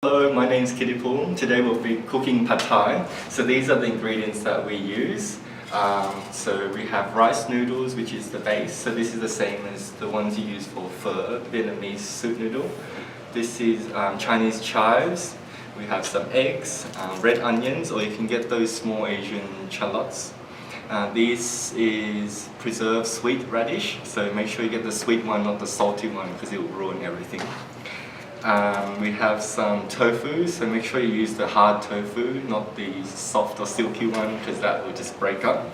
Hello, my name is Kiti. Today we'll be cooking pad thai. So these are the ingredients that we use. So we have rice noodles, which is the base. So this is the same as the ones you use for pho, Vietnamese soup noodle. This is Chinese chives. We have some eggs, red onions, or you can get those small Asian shallots. This is preserved sweet radish, so make sure you get the sweet one, not the salty one, because it will ruin everything. We have some tofu, so make sure you use the hard tofu, not the soft or silky one, because that will just break up.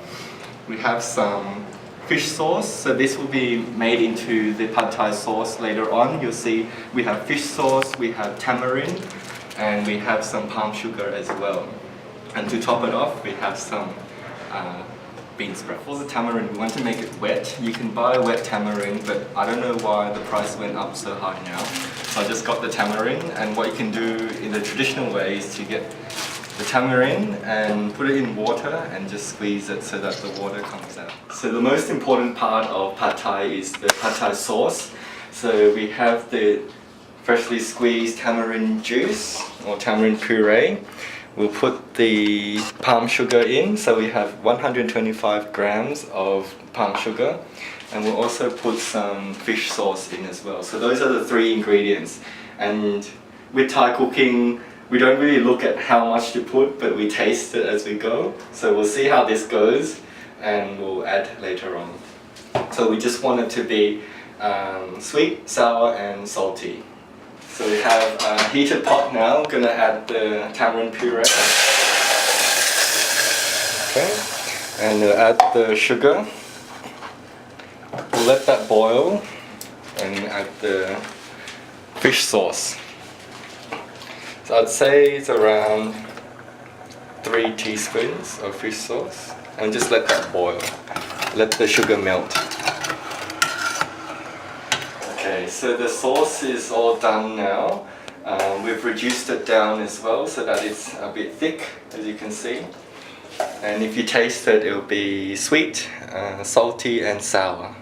We have some fish sauce, so this will be made into the pad thai sauce later on. You'll see we have fish sauce, we have tamarind, and we have some palm sugar as well. And to top it off, we have some bean sprouts. For the tamarind, we want to make it wet. You can buy wet tamarind, but I don't know why the price went up so high now. So I just got the tamarind, and what you can do in the traditional way is to get the tamarind and put it in water and just squeeze it so that the water comes out. So the most important part of pad thai is the pad thai sauce. So we have the freshly squeezed tamarind juice or tamarind puree. We'll put the palm sugar in, so we have 125 grams of palm sugar, and we'll also put some fish sauce in as well. So those are the three ingredients. And with Thai cooking, we don't really look at how much to put, but we taste it as we go. So we'll see how this goes, and we'll add later on. So we just want it to be sweet, sour, and salty. So we have a heated pot now. We're gonna add the tamarind puree. Okay, and we'll add the sugar. We'll let that boil and add the fish sauce. So I'd say it's around 3 teaspoons of fish sauce, and just let that boil. Let the sugar melt. Okay, so the sauce is all done now. We've reduced it down as well so that it's a bit thick, as you can see. And if you taste it, it'll be sweet, salty and sour.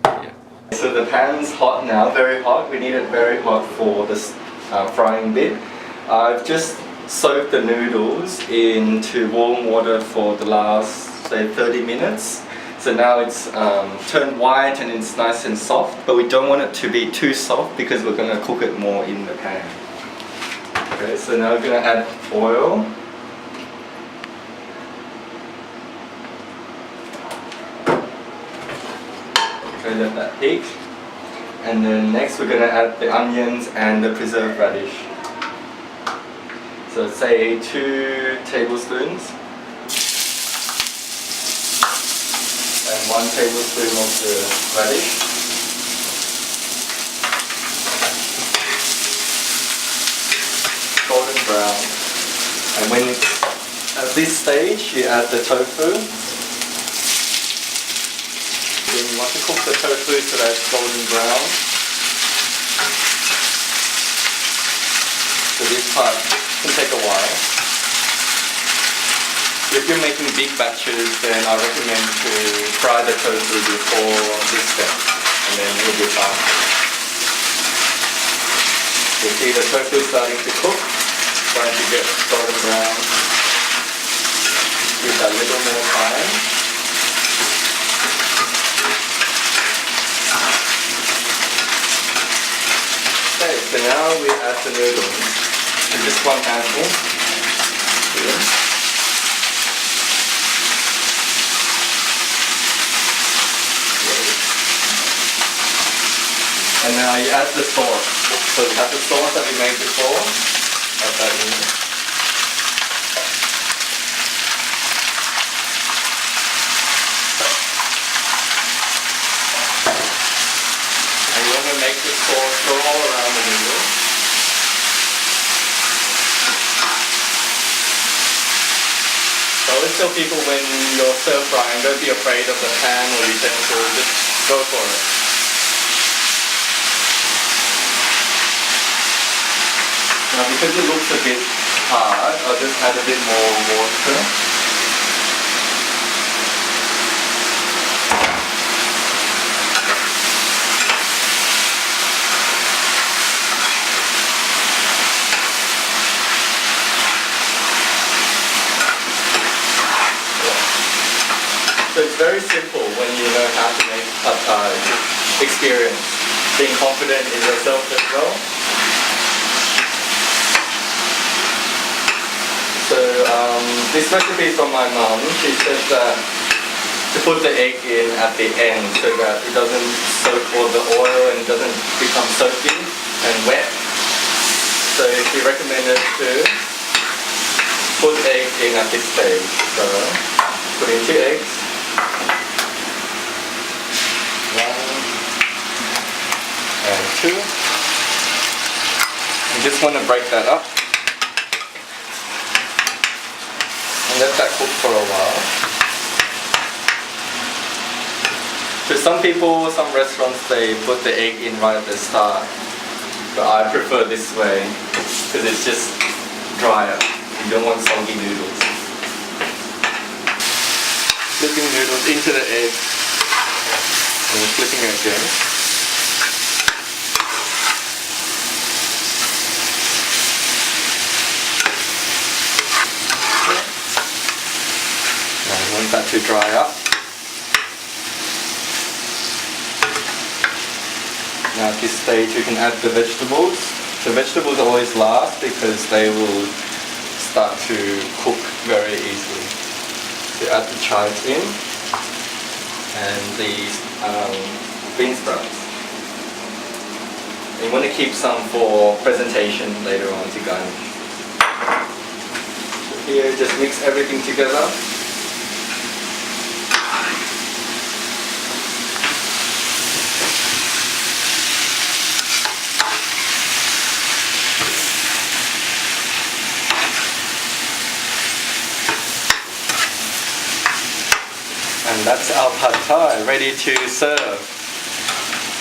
Yeah. So the pan's hot now, very hot. We need it very hot for the frying bit. I've just soaked the noodles into warm water for the last, say, 30 minutes. So now it's turned white and it's nice and soft, but we don't want it to be too soft because we're going to cook it more in the pan. Okay, so now we're going to add oil. Okay, let that heat. And then next we're going to add the onions and the preserved radish. So say 2 tablespoons. And 1 tablespoon of the radish. Golden brown. And when at this stage you add the tofu. Then you want to cook the tofu so that it's golden brown. So this part can take a while. If you're making big batches, then I recommend to fry the tofu before this step, and then it'll be fine. You see the tofu starting to cook, starting to get golden brown. Give that a little more time. Okay, so now we add the noodles. So just 1 handful. Here. And now you add the sauce. So we have the sauce that we made before. Add that in. And you want to make the sauce go all around the noodle. So I always tell people when you're stir frying, don't be afraid of the pan or utensil, just go for it. Now because it looks a bit hard, I'll just add a bit more water. pad thai experience, being confident in yourself as well. So this recipe is from my mom. She said that to put the egg in at the end so that it doesn't soak all the oil and it doesn't become soaky and wet. So she recommended to put egg in at this stage. So put in 2 eggs. 1 and 2. You just want to break that up. And let that cook for a while. So some people, some restaurants, they put the egg in right at the start. But I prefer this way because it's just drier. You don't want soggy noodles. Flipping noodles into the egg and flipping it again. Now I want that to dry up. Now at this stage you can add the vegetables. The vegetables always last because they will start to cook very easily. So add the chives in and these bean sprouts. And you want to keep some for presentation later on to garnish. So here just mix everything together. And that's our pad thai ready to serve.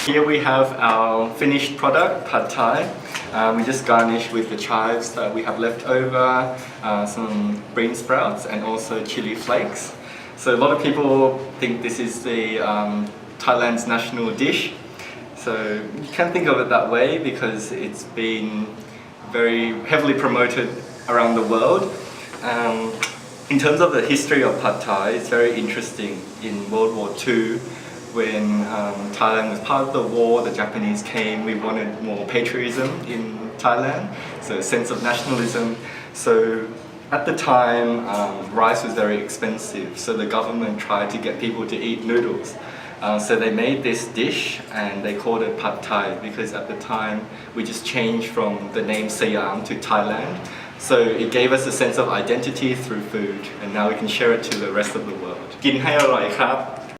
Here we have our finished product, pad thai. We just garnish with the chives that we have left over, some bean sprouts and also chili flakes. So a lot of people think this is the Thailand's national dish. So you can think of it that way because it's been very heavily promoted around the world. In terms of the history of pad thai, it's very interesting. In World War II, when Thailand was part of the war, the Japanese came, we wanted more patriotism in Thailand, so a sense of nationalism. So at the time, rice was very expensive, so the government tried to get people to eat noodles. So they made this dish and they called it pad thai because at the time we just changed from the name Siam to Thailand. So it gave us a sense of identity through food and now we can share it to the rest of the world. กินให้อร่อยครับ